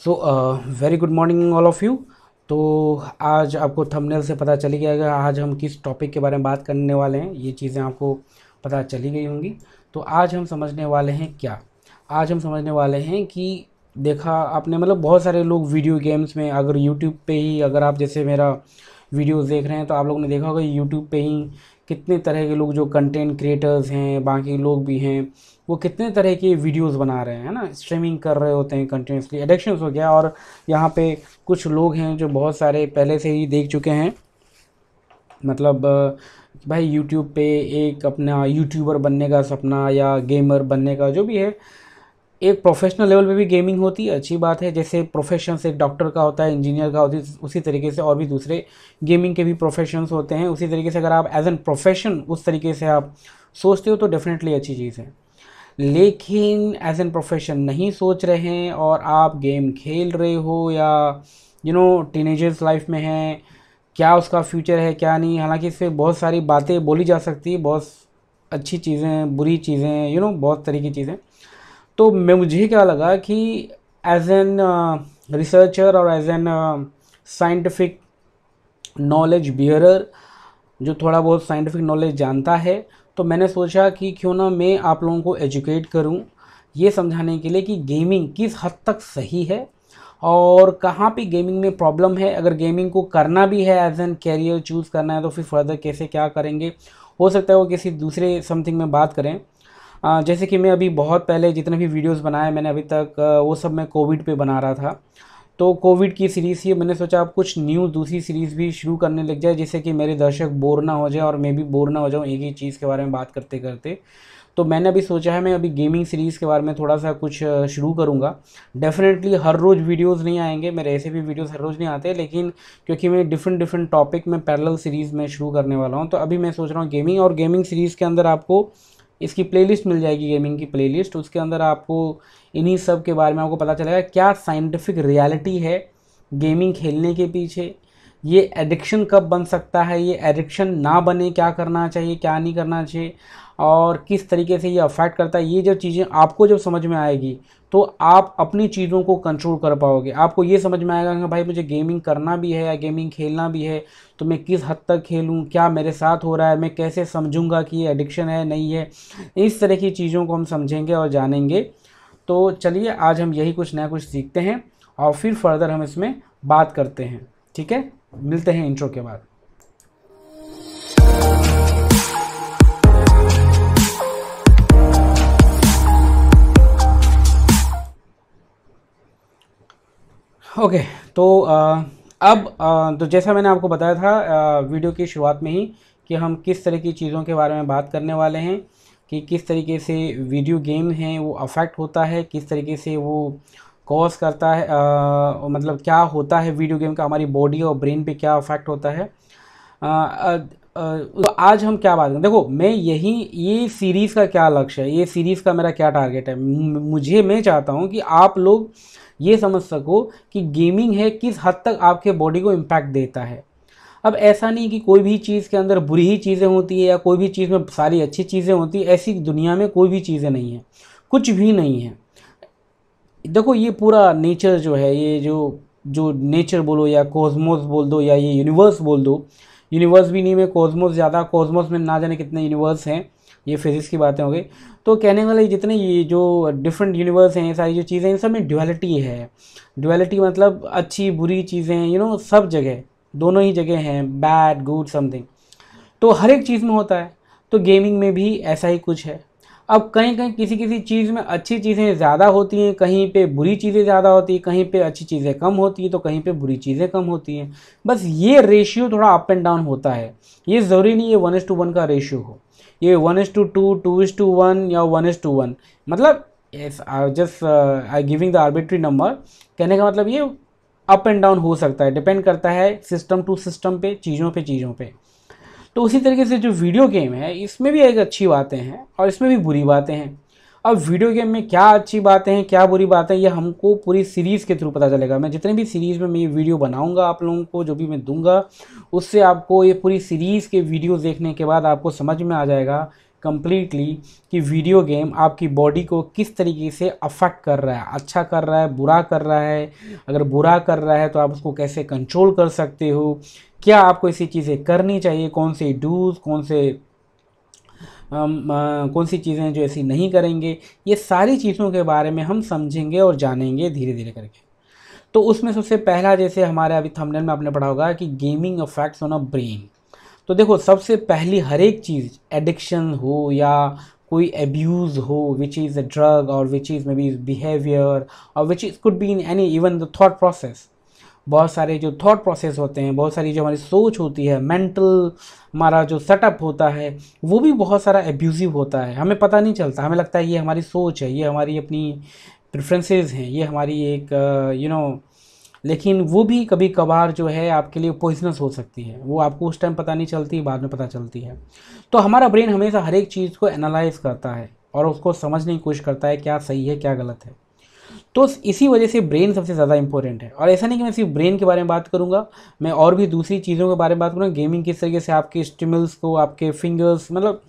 So very good morning all of you. तो आज आपको थंबनेल से पता चली गया आज हम किस टॉपिक के बारे में बात करने वाले हैं। ये चीज़ें आपको पता चली गई होंगी। तो आज हम समझने वाले हैं क्या, आज हम समझने वाले हैं कि देखा आपने मतलब बहुत सारे लोग वीडियो गेम्स में, अगर यूट्यूब पे ही अगर आप जैसे मेरा वीडियोस देख रहे हैं तो आप लोगों ने देखा होगा यूट्यूब पे ही कितने तरह के लोग जो कंटेंट क्रिएटर्स हैं, बाकी लोग भी हैं, वो कितने तरह के वीडियोस बना रहे हैं ना, स्ट्रीमिंग कर रहे होते हैं कंटिन्यूसली। एडिक्शंस हो गया। और यहाँ पे कुछ लोग हैं जो बहुत सारे पहले से ही देख चुके हैं, मतलब भाई यूट्यूब पे एक अपना यूट्यूबर बनने का सपना या गेमर बनने का जो भी है, एक प्रोफेशनल लेवल पे भी गेमिंग होती है, अच्छी बात है। जैसे प्रोफेशन से एक डॉक्टर का होता है, इंजीनियर का होता है, उसी तरीके से और भी दूसरे गेमिंग के भी प्रोफेशंस होते हैं। उसी तरीके से अगर आप एज एन प्रोफेशन उस तरीके से आप सोचते हो तो डेफिनेटली अच्छी चीज़ है। लेकिन एज एन प्रोफेशन नहीं सोच रहे हैं और आप गेम खेल रहे हो या टीनेजर्स लाइफ में हैं, क्या उसका फ्यूचर है क्या नहीं। हालांकि इस पर बहुत सारी बातें बोली जा सकती है, बहुत अच्छी चीज़ें, बुरी चीज़ें, बहुत तरह की चीज़ें। तो मुझे क्या लगा कि एज एन रिसर्चर और as an scientific knowledge bearer, जो थोड़ा बहुत साइंटिफिक नॉलेज जानता है, तो मैंने सोचा कि क्यों ना मैं आप लोगों को एजुकेट करूं ये समझाने के लिए कि गेमिंग किस हद तक सही है और कहाँ पे गेमिंग में प्रॉब्लम है। अगर गेमिंग को करना भी है, एज एन कैरियर चूज़ करना है, तो फिर फर्दर कैसे क्या करेंगे। हो सकता है वो किसी दूसरे समथिंग में बात करें। जैसे कि मैं अभी बहुत पहले जितने भी वीडियोस बनाए मैंने अभी तक, वो सब मैं कोविड पे बना रहा था। तो कोविड की सीरीज़ ही मैंने सोचा अब कुछ न्यू दूसरी सीरीज़ भी शुरू करने लग जाए, जिससे कि मेरे दर्शक बोर ना हो जाए और मैं भी बोर ना हो जाऊँ एक ही चीज़ के बारे में बात करते करते। तो मैंने अभी सोचा है मैं अभी गेमिंग सीरीज़ के बारे में थोड़ा सा कुछ शुरू करूँगा। डेफिनेटली हर रोज़ वीडियोज़ नहीं आएंगे, मेरे ऐसे भी वीडियोज़ हर रोज़ नहीं आते, लेकिन क्योंकि मैं डिफरेंट डिफरेंट टॉपिक में पैरेलल सीरीज़ में शुरू करने वाला हूँ, तो अभी मैं सोच रहा हूँ गेमिंग। और गेमिंग सीरीज़ के अंदर आपको इसकी प्लेलिस्ट मिल जाएगी, गेमिंग की प्लेलिस्ट। उसके अंदर आपको इन्हीं सब के बारे में आपको पता चलेगा क्या साइंटिफिक रियलिटी है गेमिंग खेलने के पीछे, ये एडिक्शन कब बन सकता है, ये एडिक्शन ना बने क्या करना चाहिए क्या नहीं करना चाहिए, और किस तरीके से ये अफेक्ट करता है। ये जो चीज़ें आपको जब समझ में आएगी तो आप अपनी चीज़ों को कंट्रोल कर पाओगे। आपको ये समझ में आएगा कि भाई मुझे गेमिंग करना भी है या गेमिंग खेलना भी है, तो मैं किस हद तक खेलूँ, क्या मेरे साथ हो रहा है, मैं कैसे समझूंगा कि ये एडिक्शन है नहीं है। इस तरह की चीज़ों को हम समझेंगे और जानेंगे। तो चलिए आज हम यही कुछ नया कुछ सीखते हैं और फिर फर्दर हम इसमें बात करते हैं। ठीक है, मिलते हैं इंट्रो के बाद। ओके, तो अब तो जैसा मैंने आपको बताया था वीडियो की शुरुआत में ही कि हम किस तरह की चीज़ों के बारे में बात करने वाले हैं, कि किस तरीके से वीडियो गेम हैं वो अफेक्ट होता है, किस तरीके से वो कॉज करता है, मतलब क्या होता है वीडियो गेम का हमारी बॉडी और ब्रेन पे क्या अफेक्ट होता है। तो आज हम क्या बात करें, देखो मैं ये सीरीज़ का क्या लक्ष्य है, ये सीरीज़ का मेरा क्या टारगेट है। मैं चाहता हूँ कि आप लोग ये समझ सको कि गेमिंग है किस हद तक आपके बॉडी को इम्पैक्ट देता है। अब ऐसा नहीं कि कोई भी चीज़ के अंदर बुरी ही चीज़ें होती है या कोई भी चीज़ में सारी अच्छी चीज़ें होती है, ऐसी दुनिया में कोई भी चीज़ें नहीं है, कुछ भी नहीं है। देखो ये पूरा नेचर जो है, ये जो जो नेचर बोलो या कॉस्मोस बोल दो या ये यूनिवर्स बोल दो, यूनिवर्स भी नहीं में कॉस्मोस ज़्यादा, कॉस्मोस में ना जाने कितने यूनिवर्स हैं, ये फिजिक्स की बातें हो गई। तो कहने वाले जितने ये जो डिफरेंट यूनिवर्स हैं, ये सारी जो चीज़ें, इन सब में ड्युअलिटी है। ड्युअलिटी मतलब अच्छी बुरी चीज़ें, सब जगह, दोनों ही जगह हैं, बैड गुड समथिंग, तो हर एक चीज़ में होता है। तो गेमिंग में भी ऐसा ही कुछ है। अब कहीं कहीं किसी किसी चीज़ में अच्छी चीज़ें ज़्यादा होती हैं, कहीं पे बुरी चीज़ें ज़्यादा होती हैं, कहीं पे अच्छी चीज़ें कम होती हैं, तो कहीं पे बुरी चीज़ें कम होती हैं। बस ये रेशियो थोड़ा अप एंड डाउन होता है। ये ज़रूरी नहीं है 1:1 का रेशियो हो, ये 1:2, 2:1 या 1:1, मतलब just I giving the arbitrary number. कहने का मतलब ये अप एंड डाउन हो सकता है, डिपेंड करता है सिस्टम टू सिस्टम पे, चीज़ों पे। तो उसी तरीके से जो वीडियो गेम है, इसमें भी एक अच्छी बातें हैं और इसमें भी बुरी बातें हैं। अब वीडियो गेम में क्या अच्छी बातें हैं क्या बुरी बातें, ये हमको पूरी सीरीज़ के थ्रू पता चलेगा। मैं जितने भी सीरीज़ में मैं ये वीडियो बनाऊंगा आप लोगों को, जो भी मैं दूंगा, उससे आपको ये पूरी सीरीज़ के वीडियो देखने के बाद आपको समझ में आ जाएगा कम्प्लीटली कि वीडियो गेम आपकी बॉडी को किस तरीके से अफेक्ट कर रहा है, अच्छा कर रहा है, बुरा कर रहा है। अगर बुरा कर रहा है तो आप उसको कैसे कंट्रोल कर सकते हो, क्या आपको ऐसी चीज़ें करनी चाहिए, कौन से डूज, कौन सी चीज़ें जो ऐसी नहीं करेंगे, ये सारी चीज़ों के बारे में हम समझेंगे और जानेंगे धीरे धीरे करके। तो उसमें सबसे पहला, जैसे हमारे अभी थंबनेल में आपने पढ़ा होगा कि gaming affects on a brain. तो देखो, सबसे पहली हर एक चीज़, एडिक्शन हो या कोई एब्यूज़ हो, which is a drug or which is may be behaviour or which is could be in any even the thought process. बहुत सारे जो थॉट प्रोसेस होते हैं, बहुत सारी जो हमारी सोच होती है, मेंटल हमारा जो सेटअप होता है, वो भी बहुत सारा एब्यूज़िव होता है। हमें पता नहीं चलता, हमें लगता है ये हमारी सोच है, ये हमारी अपनी प्रेफरेंसेस हैं, ये हमारी एक लेकिन वो भी कभी कभार जो है आपके लिए पॉइजनस हो सकती है। वो आपको उस टाइम पता नहीं चलती, बाद में पता चलती है। तो हमारा ब्रेन हमेशा हर एक चीज़ को एनालाइज करता है और उसको समझने की कोशिश करता है क्या सही है क्या गलत है। तो इसी वजह से ब्रेन सबसे ज़्यादा इंपॉर्टेंट है। और ऐसा नहीं कि मैं सिर्फ ब्रेन के बारे में बात करूंगा, मैं और भी दूसरी चीज़ों के बारे में बात करूँगा। गेमिंग किस तरीके से आपके स्टिमुल्स को, आपके फिंगर्स, मतलब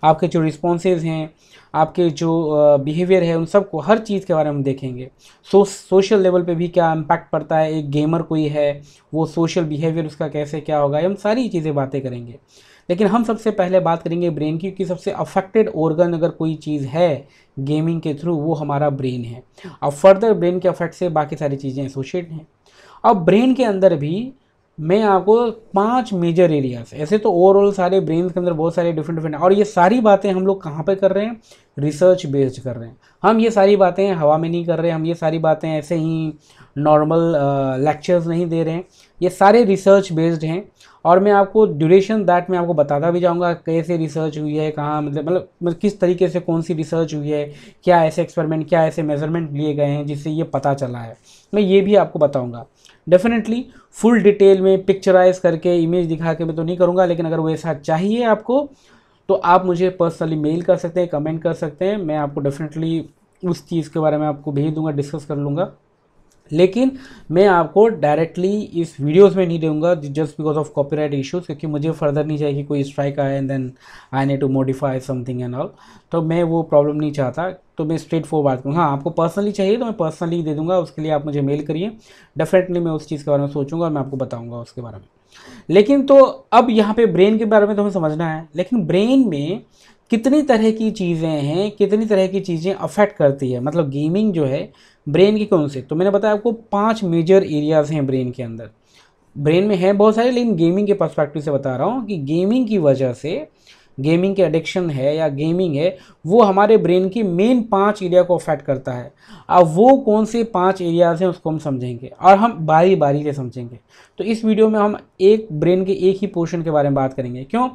आपके जो रिस्पॉन्सेज हैं, आपके जो बिहेवियर है, उन सब को, हर चीज़ के बारे में हम देखेंगे। सोशल लेवल पे भी क्या इम्पैक्ट पड़ता है, एक गेमर कोई है वो सोशल बिहेवियर उसका कैसे क्या होगा, हम सारी चीज़ें बातें करेंगे। लेकिन हम सबसे पहले बात करेंगे ब्रेन की, क्योंकि सबसे अफेक्टेड ऑर्गन अगर कोई चीज़ है गेमिंग के थ्रू, वो हमारा ब्रेन है। अब फर्दर ब्रेन के अफेक्ट से बाकी सारी चीज़ें एसोसिएट हैं। अब ब्रेन के अंदर भी मैं आपको 5 मेजर एरियाज, ऐसे तो ओवरऑल सारे ब्रेन के अंदर बहुत सारे डिफरेंट डिफरेंट, और ये सारी बातें हम लोग कहाँ पे कर रहे हैं, रिसर्च बेस्ड कर रहे हैं। हम ये सारी बातें हवा में नहीं कर रहे हैं, हम ये सारी बातें ऐसे ही नॉर्मल लेक्चर्स नहीं दे रहे हैं, ये सारे रिसर्च बेस्ड हैं। और मैं आपको ड्यूरेशन दैट मैं आपको बताता भी जाऊंगा कैसे रिसर्च हुई है, कहाँ, मतलब किस तरीके से कौन सी रिसर्च हुई है, क्या ऐसे एक्सपेरिमेंट, क्या ऐसे मेजरमेंट लिए गए हैं जिससे ये पता चला है, मैं ये भी आपको बताऊंगा। डेफिनेटली फुल डिटेल में पिक्चराइज करके इमेज दिखा के मैं तो नहीं करूँगा, लेकिन अगर वो ऐसा चाहिए आपको तो आप मुझे पर्सनली मेल कर सकते हैं, कमेंट कर सकते हैं, मैं आपको डेफिनेटली उस चीज़ के बारे में आपको भेज दूंगा, डिस्कस कर लूँगा। लेकिन मैं आपको डायरेक्टली इस वीडियोस में नहीं दूंगा just because of copyright issues, क्योंकि मुझे फर्दर नहीं चाहिए कि कोई स्ट्राइक आए and then I need to modify something and all. तो मैं वो प्रॉब्लम नहीं चाहता, तो मैं स्ट्रेट फॉरवर्ड बात करूँगा। हाँ, आपको पर्सनली चाहिए तो मैं पर्सनली दे दूंगा, उसके लिए आप मुझे मेल करिए, डेफिनेटली मैं उस चीज़ के बारे में सोचूंगा और मैं आपको बताऊँगा उसके बारे में। लेकिन तो अब यहाँ पे ब्रेन के बारे में तो हमें समझना है, लेकिन ब्रेन में कितनी तरह की चीज़ें हैं, कितनी तरह की चीज़ें अफेक्ट करती है, मतलब गेमिंग जो है ब्रेन की कौन से, तो मैंने बताया आपको 5 मेजर एरियाज हैं ब्रेन के अंदर। ब्रेन में है बहुत सारे, लेकिन गेमिंग के पर्सपेक्टिव से बता रहा हूँ कि गेमिंग की वजह से, गेमिंग के एडिक्शन है या गेमिंग है, वो हमारे ब्रेन की मेन 5 एरिया को अफेक्ट करता है। अब वो कौन से 5 एरियाज हैं उसको हम समझेंगे और हम बारी बारी से समझेंगे। तो इस वीडियो में हम एक ब्रेन के एक ही पोर्शन के बारे में बात करेंगे। क्यों?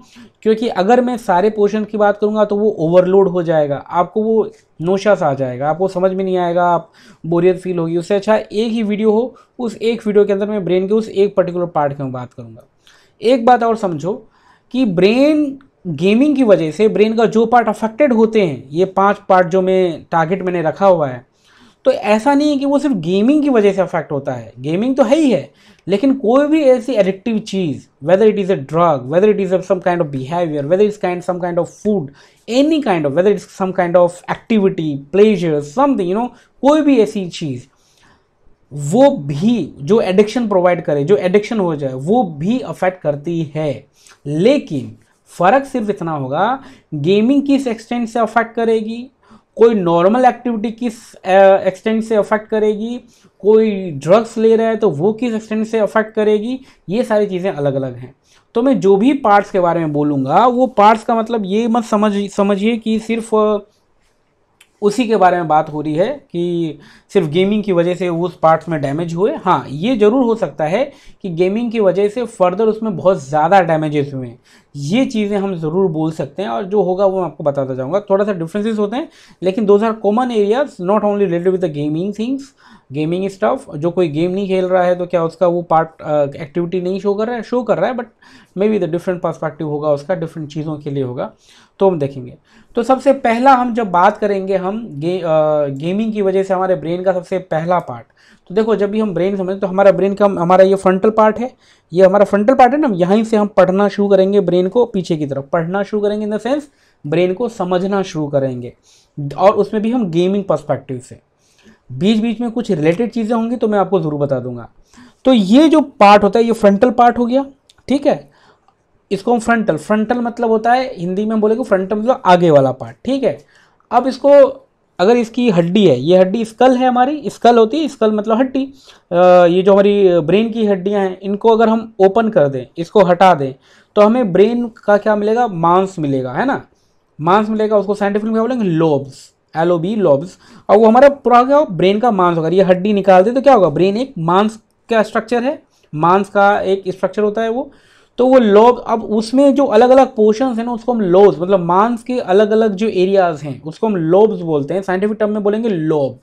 क्योंकि अगर मैं सारे पोर्शन की बात करूंगा तो वो ओवरलोड हो जाएगा, आपको वो नोशा सा आ जाएगा, आपको समझ में नहीं आएगा, आप बोरियत फील होगी। उससे अच्छा एक ही वीडियो हो, उस एक वीडियो के अंदर मैं ब्रेन के उस एक पर्टिकुलर पार्ट की मैं बात करूंगा। एक बात और समझो कि ब्रेन गेमिंग की वजह से ब्रेन का जो पार्ट अफेक्टेड होते हैं, ये 5 पार्ट जो मैं टारगेट मैंने रखा हुआ है, तो ऐसा नहीं है कि वो सिर्फ गेमिंग की वजह से अफेक्ट होता है। गेमिंग तो है ही है, लेकिन कोई भी ऐसी एडिक्टिव चीज, whether it is a drug, whether it is some kind of behaviour, whether it's some kind of food, any kind of, whether it's some kind of activity, pleasure, something, कोई भी ऐसी चीज, वो भी जो एडिक्शन प्रोवाइड करे, जो addiction हो जाए, वो भी अफेक्ट करती है। लेकिन फर्क सिर्फ इतना होगा, गेमिंग किस एक्सटेंट से अफेक्ट करेगी, कोई नॉर्मल एक्टिविटी किस एक्सटेंट से अफेक्ट करेगी, कोई ड्रग्स ले रहा है तो वो किस एक्सटेंट से अफेक्ट करेगी, ये सारी चीज़ें अलग अलग हैं। तो मैं जो भी पार्ट्स के बारे में बोलूँगा, वो पार्ट्स का मतलब ये मत समझिए कि सिर्फ उसी के बारे में बात हो रही है कि सिर्फ गेमिंग की वजह से उस पार्ट्स में डैमेज हुए। हाँ, ये जरूर हो सकता है कि गेमिंग की वजह से फर्दर उसमें बहुत ज़्यादा डैमेजेस हुए हैं, ये चीज़ें हम ज़रूर बोल सकते हैं, और जो होगा वो मैं आपको बताता जाऊँगा। थोड़ा सा डिफरेंसेस होते हैं, लेकिन those are common areas, not only related with the gaming things, gaming stuff. जो कोई गेम नहीं खेल रहा है तो क्या उसका वो पार्ट एक्टिविटी नहीं शो कर रहा है, but may be the different perspective होगा उसका, डिफरेंट चीज़ों के लिए होगा, तो हम देखेंगे। तो सबसे पहला हम जब बात करेंगे हम गेमिंग की वजह से हमारे ब्रेन का सबसे पहला पार्ट, तो देखो जब भी हम ब्रेन समझते तो हमारा ब्रेन का, हमारा ये फ्रंटल पार्ट है, ये हमारा फ्रंटल पार्ट है ना, यहीं से हम पढ़ना शुरू करेंगे, ब्रेन को पीछे की तरफ पढ़ना शुरू करेंगे, इन द सेंस ब्रेन को समझना शुरू करेंगे, और उसमें भी हम गेमिंग पर्सपेक्टिव से। बीच बीच में कुछ रिलेटेड चीज़ें होंगी तो मैं आपको ज़रूर बता दूंगा। तो ये जो पार्ट होता है ये फ्रंटल पार्ट हो गया, ठीक है। इसको हम फ्रंटल मतलब होता है, हिंदी में बोलेंगे फ्रंटल मतलब आगे वाला पार्ट, ठीक है। अब इसको, अगर इसकी हड्डी है, ये हड्डी स्कल है, हमारी स्कल होती है, स्कल मतलब हड्डी। ये जो हमारी ब्रेन की हड्डियां हैं, इनको अगर हम ओपन कर दें, इसको हटा दें, तो हमें ब्रेन का क्या मिलेगा, मांस मिलेगा, है ना, मांस मिलेगा। उसको साइंटिफिक में क्या बोलेंगे, लोब्स, LOB लोब्स। और वो हमारा पूरा क्या ब्रेन का मांस होगा। ये हड्डी निकाल दे तो क्या होगा, ब्रेन एक मांस का स्ट्रक्चर है, मांस का एक स्ट्रक्चर होता है वो। तो वो लोब, अब उसमें जो अलग अलग पोर्शंस हैं ना, उसको हम लोब्स, मतलब मांस के अलग अलग जो एरियाज हैं उसको हम लोब्स बोलते हैं। साइंटिफिक टर्म में बोलेंगे लोब,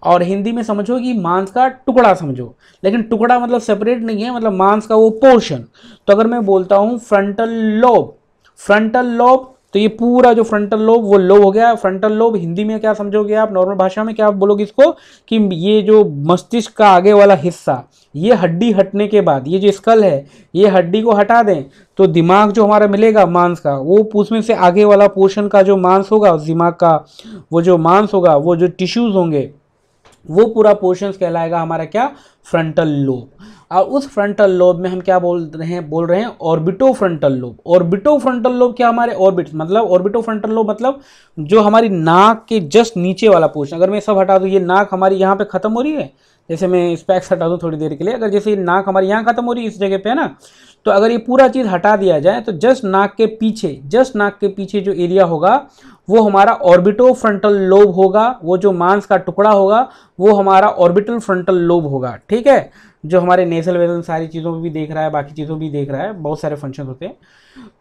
और हिंदी में समझो कि मांस का टुकड़ा समझो। लेकिन टुकड़ा मतलब सेपरेट नहीं है, मतलब मांस का वो पोर्शन। तो अगर मैं बोलता हूँ फ्रंटल लोब, फ्रंटल लोब, तो ये पूरा जो फ्रंटल लोब वो लोब हो गया। फ्रंटल लोब हिंदी में क्या समझोगे आप, नॉर्मल भाषा में क्या बोलोगे इसको, कि ये जो मस्तिष्क का आगे वाला हिस्सा, ये हड्डी हटने के बाद, ये जो स्कल है, ये हड्डी को हटा दें तो दिमाग जो हमारा मिलेगा मांस का, वो उसमें से आगे वाला पोर्शन का जो मांस होगा, उस दिमाग का वो जो मांस होगा, वो जो टिश्यूज होंगे, वो पूरा पोर्शन कहलाएगा हमारा क्या, फ्रंटल लोब। और उस फ्रंटल लोब में हम क्या बोल रहे हैं ऑर्बिटो फ्रंटल लोब। ऑर्बिटो फ्रंटल लोब क्या, हमारे ऑर्बिट मतलब, ऑर्बिटो फ्रंटल लोब मतलब जो हमारी नाक के जस्ट नीचे वाला पोर्शन। अगर मैं सब हटा दूं, ये नाक हमारी यहाँ पे खत्म हो रही है, जैसे मैं स्पेक्स हटा दूं थोड़ी देर के लिए, अगर जैसे नाक हमारी यहाँ खत्म हो रही है इस जगह पे, है ना, तो अगर ये पूरा चीज़ हटा दिया जाए तो जस्ट नाक के पीछे जो एरिया होगा वो हमारा ऑर्बिटो फ्रंटल लोब होगा। वो जो मांस का टुकड़ा होगा वो हमारा ऑर्बिटल फ्रंटल लोब होगा, ठीक है। जो हमारे नेजल वेजल सारी चीज़ों में भी देख रहा है, बाकी चीज़ों में भी देख रहा है, बहुत सारे फंक्शन होते हैं।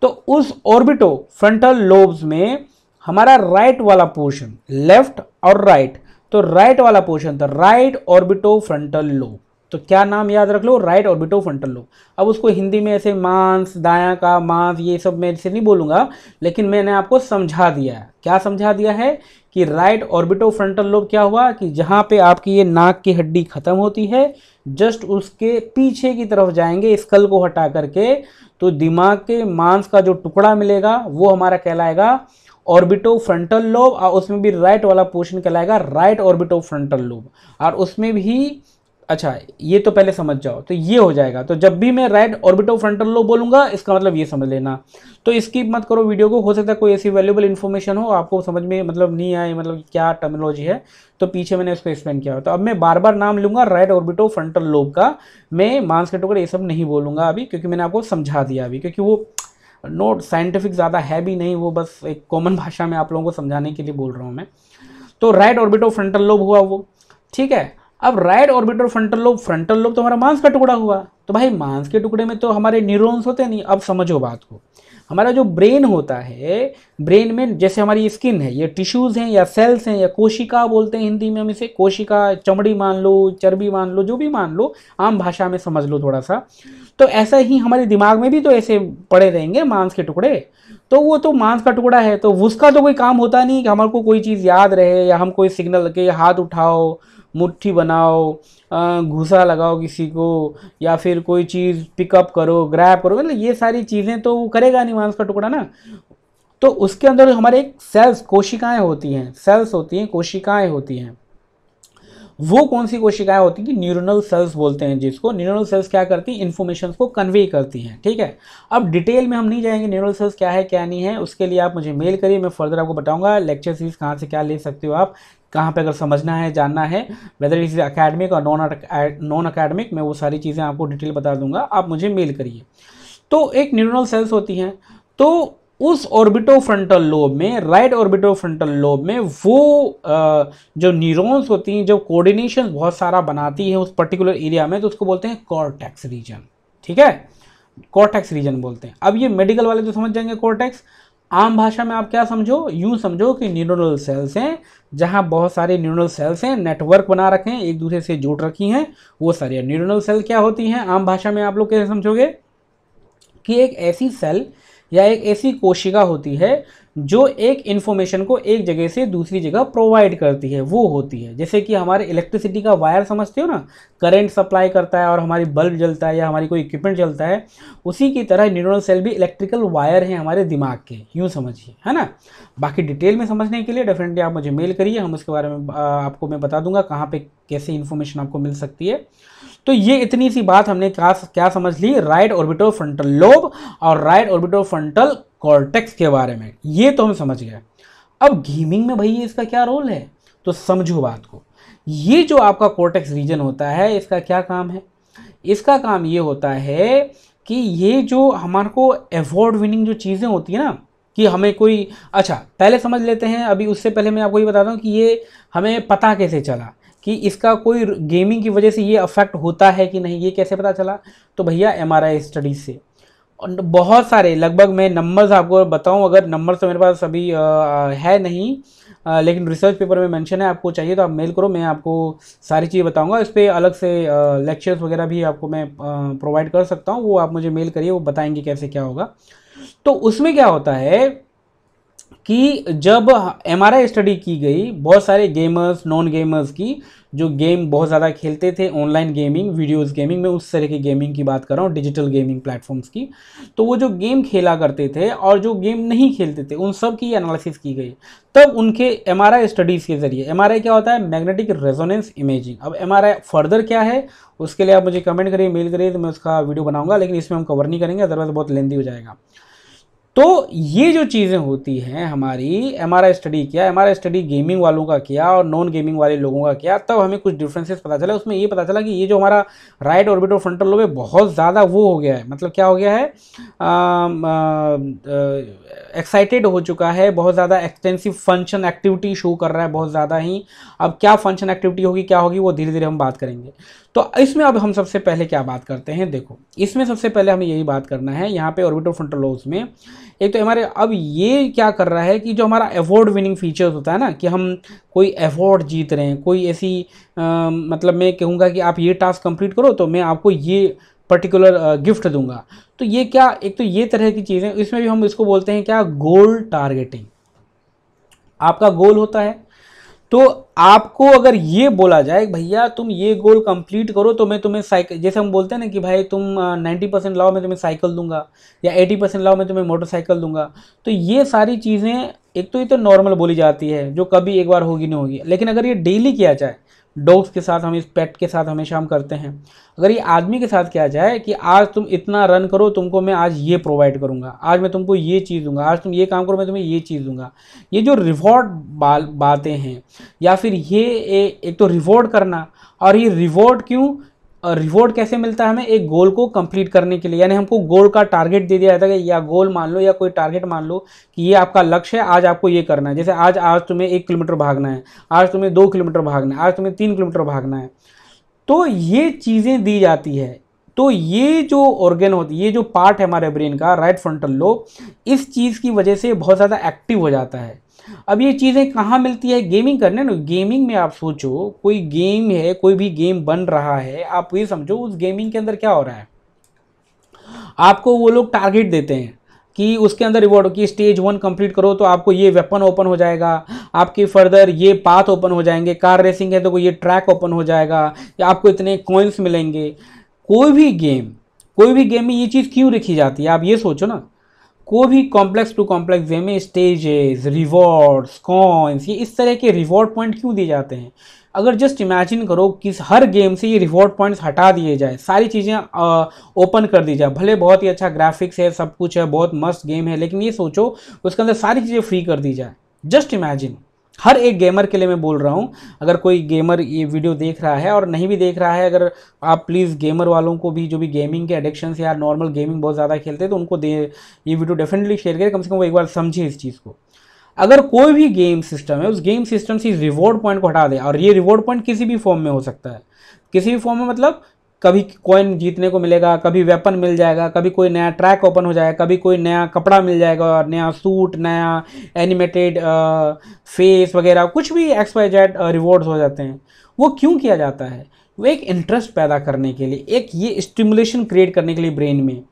तो उस ऑर्बिटो फ्रंटल लोब्स में हमारा राइट वाला पोर्शन, लेफ्ट और राइट, तो राइट वाला पोर्शन था राइट ऑर्बिटो फ्रंटल लोब। तो क्या नाम याद रख लो, राइट ऑर्बिटो फ्रंटल लोब। अब उसको हिंदी में ऐसे मांस, दायां का मांस, ये सब मैं इसे नहीं बोलूंगा, लेकिन मैंने आपको समझा दिया है। क्या समझा दिया है कि राइट ऑर्बिटो फ्रंटल लोब क्या हुआ, कि जहां पे आपकी ये नाक की हड्डी खत्म होती है, जस्ट उसके पीछे की तरफ जाएंगे स्कल को हटा करके, तो दिमाग के मांस का जो टुकड़ा मिलेगा वो हमारा कहलाएगा ऑर्बिटो फ्रंटल लोब, और उसमें भी राइट वाला पोर्शन कहलाएगा राइट ऑर्बिटो फ्रंटल लोब। और उसमें भी, अच्छा ये तो पहले समझ जाओ, तो ये हो जाएगा। तो जब भी मैं राइट ऑर्बिटो फ्रंटल लोब बोलूंगा इसका मतलब ये समझ लेना। तो स्किप मत करो वीडियो को, हो सकता है कोई ऐसी वैल्यूएबल इन्फॉर्मेशन हो आपको समझ में मतलब नहीं आए, मतलब क्या टर्मिनोलॉजी है, तो पीछे मैंने इसको एक्सप्लेन किया हो। तो अब मैं बार बार नाम लूंगा राइट ऑर्बिटो फ्रंटल लोब का, मैं मांस के टुकड़े ये सब नहीं बोलूंगा अभी, क्योंकि मैंने आपको समझा दिया अभी, क्योंकि वो नोट साइंटिफिक ज़्यादा है भी नहीं, वो बस एक कॉमन भाषा में आप लोगों को समझाने के लिए बोल रहा हूँ मैं। तो राइट ऑर्बिटो फ्रंटल लोब हुआ वो, ठीक है। अब राइट ऑर्बिटल फ्रंटल लोब तो हमारा मांस का टुकड़ा हुआ। तो भाई मांस के टुकड़े में तो हमारे न्यूरॉन्स होते नहीं। अब समझो बात को, हमारा जो ब्रेन होता है, ब्रेन में जैसे हमारी स्किन है, ये टिश्यूज हैं या सेल्स हैं या कोशिका बोलते हैं हिंदी में हम इसे, कोशिका, चमड़ी मान लो, चर्बी मान लो, जो भी मान लो, आम भाषा में समझ लो थोड़ा सा। तो ऐसा ही हमारे दिमाग में भी तो ऐसे पड़े रहेंगे मांस के टुकड़े। तो वो तो मांस का टुकड़ा है, तो उसका तो कोई काम होता नहीं कि हमारे को कोई चीज़ याद रहे, या हम कोई सिग्नल के हाथ उठाओ, मुट्ठी बनाओ, घूसा लगाओ किसी को, या फिर कोई चीज़ पिकअप करो, ग्रैब करो, मतलब ये सारी चीज़ें तो वो करेगा नहीं मांस का टुकड़ा ना। तो उसके अंदर हमारे एक सेल्स, कोशिकाएं होती हैं, सेल्स होती हैं, कोशिकाएं होती हैं। वो कौन सी कोशिकाएं होती हैं, न्यूरोनल सेल्स बोलते हैं जिसको। न्यूरोनल सेल्स क्या करती हैं, इन्फॉर्मेशन को कन्वे करती हैं, ठीक है। अब डिटेल में हम नहीं जाएंगे न्यूरोनल सेल्स क्या है क्या नहीं है, उसके लिए आप मुझे मेल करिए, मैं फर्दर आपको बताऊंगा। लेक्चर सीरीज कहाँ से क्या ले सकते हो आप, कहाँ पे अगर समझना है, जानना है, वेदर इज अकेडमिक और नॉन अकेडमिक, मैं वो सारी चीज़ें आपको डिटेल बता दूंगा, आप मुझे मेल करिए। तो एक न्यूरोनल सेल्स होती हैं, तो उस ऑर्बिटो फ्रंटल लोब में, राइट ऑर्बिटो फ्रंटल लोब में वो जो न्यूरॉन्स होती हैं, जो कोऑर्डिनेशन बहुत सारा बनाती है उस पर्टिकुलर एरिया में, तो उसको बोलते हैं कॉर्टेक्स रीजन, ठीक है, कॉर्टेक्स रीजन बोलते हैं। अब ये मेडिकल वाले तो समझ जाएंगे कॉर्टेक्स। आम भाषा में आप क्या समझो, यूं समझो कि न्यूरोनल सेल्स हैं, जहां बहुत सारे न्यूरोनल सेल्स हैं, नेटवर्क बना रखे हैं, एक दूसरे से जुड़ रखी हैं, वो सारी न्यूरोनल सेल क्या होती हैं। आम भाषा में आप लोग कैसे समझोगे कि एक ऐसी सेल या एक ऐसी कोशिका होती है जो एक इन्फॉर्मेशन को एक जगह से दूसरी जगह प्रोवाइड करती है, वो होती है। जैसे कि हमारे इलेक्ट्रिसिटी का वायर समझते हो ना, करंट सप्लाई करता है और हमारी बल्ब जलता है या हमारी कोई इक्विपमेंट जलता है, उसी की तरह न्यूरल सेल भी इलेक्ट्रिकल वायर हैं हमारे दिमाग के, यूँ समझिए, है ना। बाकी डिटेल में समझने के लिए डेफिनेटली आप मुझे मेल करिए, हम उसके बारे में आपको मैं बता दूंगा कहाँ पे कैसे इन्फॉर्मेशन आपको मिल सकती है। तो ये इतनी सी बात हमने क्या समझ ली, राइट ऑर्बिटो फ्रंटल लोब और राइट ऑर्बिटो फ्रंटल कॉर्टेक्स के बारे में, ये तो हम समझ गए। अब गेमिंग में भैया इसका क्या रोल है, तो समझो बात को। ये जो आपका कॉर्टेक्स रीजन होता है, इसका क्या काम है? इसका काम ये होता है कि ये जो हमारे को अवार्ड विनिंग जो चीज़ें होती है ना, कि हमें कोई, अच्छा पहले समझ लेते हैं, अभी उससे पहले मैं आपको ये बताता हूँ कि ये हमें पता कैसे चला कि इसका कोई गेमिंग की वजह से ये अफेक्ट होता है कि नहीं, ये कैसे पता चला? तो भैया एमआरआई स्टडी से, और बहुत सारे, लगभग मैं नंबर्स आपको बताऊं, अगर नंबर्स तो मेरे पास अभी है नहीं, लेकिन रिसर्च पेपर में मेंशन है, आपको चाहिए तो आप मेल करो, मैं आपको सारी चीज़ बताऊंगा। इस पर अलग से लेक्चर्स वगैरह भी आपको मैं प्रोवाइड कर सकता हूं, वो आप मुझे मेल करिए, वो बताएंगे कैसे क्या होगा। तो उसमें क्या होता है कि जब एमआरआई स्टडी की गई बहुत सारे गेमर्स, नॉन गेमर्स की, जो गेम बहुत ज़्यादा खेलते थे, ऑनलाइन गेमिंग, वीडियोस गेमिंग में, उस तरह की गेमिंग की बात कर रहा हूँ, डिजिटल गेमिंग प्लेटफॉर्म्स की। तो वो जो गेम खेला करते थे और जो गेम नहीं खेलते थे, उन सब की एनालिसिस की गई। तब उनके एमआरआई स्टडीज़ के जरिए, एमआरआई क्या होता है? Magnetic resonance imaging. अब एमआरआई फर्दर क्या है, उसके लिए आप मुझे कमेंट करिए, मेल करिए, तो मैं उसका वीडियो बनाऊंगा, लेकिन इसमें हम कवर नहीं करेंगे, अदरवाइज बहुत लेंदी हो जाएगा। तो ये जो चीज़ें होती हैं हमारी, एमआरआई स्टडी किया, एमआरआई स्टडी गेमिंग वालों का किया और नॉन गेमिंग वाले लोगों का किया, तब हमें कुछ डिफरेंसेस पता चला। उसमें ये पता चला कि ये जो हमारा राइट ऑर्बिटो फ्रंटल लोब है, बहुत ज़्यादा वो हो गया है, मतलब क्या हो गया है, एक्साइटेड हो चुका है, बहुत ज़्यादा एक्सटेंसिव फंक्शन एक्टिविटी शो कर रहा है, बहुत ज़्यादा ही। अब क्या फंक्शन एक्टिविटी होगी, क्या होगी, वो धीरे धीरे हम बात करेंगे। तो इसमें अब हम सबसे पहले क्या बात करते हैं, देखो इसमें सबसे पहले हमें यही बात करना है, यहाँ पे ऑर्बिटो फ्रंटल लोब्स में एक तो हमारे, अब ये क्या कर रहा है कि जो हमारा अवार्ड विनिंग फीचर्स होता है ना, कि हम कोई अवार्ड जीत रहे हैं, कोई ऐसी मतलब मैं कहूँगा कि आप ये टास्क कंप्लीट करो तो मैं आपको ये पर्टिकुलर गिफ्ट दूंगा। तो ये क्या, एक तो ये तरह की चीज़ें, इसमें भी हम इसको बोलते हैं क्या, गोल टारगेटिंग। आपका गोल होता है, तो आपको अगर ये बोला जाए भैया तुम ये गोल कंप्लीट करो तो मैं तुम्हें साइकिल, जैसे हम बोलते हैं ना कि भाई तुम 90% लाओ मैं तुम्हें साइकिल दूंगा, या 80% लाओ मैं तुम्हें मोटरसाइकिल दूंगा। तो ये सारी चीज़ें, एक तो ये तो नॉर्मल बोली जाती है, जो कभी एक बार होगी नहीं होगी, लेकिन अगर ये डेली किया जाए, डॉग्स के साथ, हम इस पेट के साथ हमेशा हम करते हैं, अगर ये आदमी के साथ किया जाए कि आज तुम इतना रन करो, तुमको मैं आज ये प्रोवाइड करूंगा, आज मैं तुमको ये चीज़ दूंगा, आज तुम ये काम करो मैं तुम्हें ये चीज़ दूंगा, ये जो रिवॉर्ड बातें हैं, या फिर ये एक तो रिवॉर्ड करना, और ये रिवॉर्ड क्यों, रिवॉर्ड कैसे मिलता है हमें, एक गोल को कंप्लीट करने के लिए, यानी हमको गोल का टारगेट दे दिया जाता है, या गोल मान लो या कोई टारगेट मान लो कि ये आपका लक्ष्य है, आज आपको ये करना है। जैसे आज तुम्हें 1 किलोमीटर भागना है, आज तुम्हें 2 किलोमीटर भागना है, आज तुम्हें 3 किलोमीटर भागना है। तो ये चीज़ें दी जाती है। तो ये जो ऑर्गन होती है, ये जो पार्ट है हमारे ब्रेन का, राइट फ्रंटल लोब, इस चीज़ की वजह से बहुत ज़्यादा एक्टिव हो जाता है। अब ये चीज़ें कहाँ मिलती है, गेमिंग करने ना, गेमिंग में आप सोचो, कोई गेम है, कोई भी गेम बन रहा है, आप ये समझो उस गेमिंग के अंदर क्या हो रहा है, आपको वो लोग टारगेट देते हैं कि उसके अंदर रिवॉर्ड की स्टेज 1 कंप्लीट करो तो आपको ये वेपन ओपन हो जाएगा, आपके फर्दर ये पाथ ओपन हो जाएंगे, कार रेसिंग है तो ये ट्रैक ओपन हो जाएगा, या आपको इतने कॉइन्स मिलेंगे। कोई भी गेम में ये चीज़ क्यों रखी जाती है, आप ये सोचो ना। कोई भी कॉम्प्लेक्स टू कॉम्प्लेक्स गेम में स्टेजेस, रिवॉर्ड्स, कॉइन्स, ये इस तरह के रिवॉर्ड पॉइंट क्यों दिए जाते हैं? अगर जस्ट इमेजिन करो कि हर गेम से ये रिवॉर्ड पॉइंट्स हटा दिए जाए, सारी चीज़ें ओपन कर दी जाए, भले बहुत ही अच्छा ग्राफिक्स है, सब कुछ है, बहुत मस्त गेम है, लेकिन ये सोचो उसके अंदर सारी चीज़ें फ्री कर दी जाए। जस्ट इमेजिन, हर एक गेमर के लिए मैं बोल रहा हूँ, अगर कोई गेमर ये वीडियो देख रहा है और नहीं भी देख रहा है, अगर आप प्लीज़ गेमर वालों को भी, जो भी गेमिंग के एडिक्शन या नॉर्मल गेमिंग बहुत ज़्यादा खेलते हैं, तो उनको ये वीडियो डेफिनेटली शेयर करें, कम से कम वो एक बार समझे इस चीज़ को। अगर कोई भी गेम सिस्टम है, उस गेम सिस्टम से इस रिवॉर्ड पॉइंट को हटा दे, और ये रिवॉर्ड पॉइंट किसी भी फॉर्म में हो सकता है, किसी भी फॉर्म में, मतलब कभी कॉइन जीतने को मिलेगा, कभी वेपन मिल जाएगा, कभी कोई नया ट्रैक ओपन हो जाएगा, कभी कोई नया कपड़ा मिल जाएगा, नया सूट, नया एनिमेटेड फेस वगैरह, कुछ भी XYZ रिवॉर्ड्स हो जाते हैं। वो क्यों किया जाता है? वो एक इंटरेस्ट पैदा करने के लिए, एक ये स्टिमुलेशन क्रिएट करने के लिए ब्रेन में।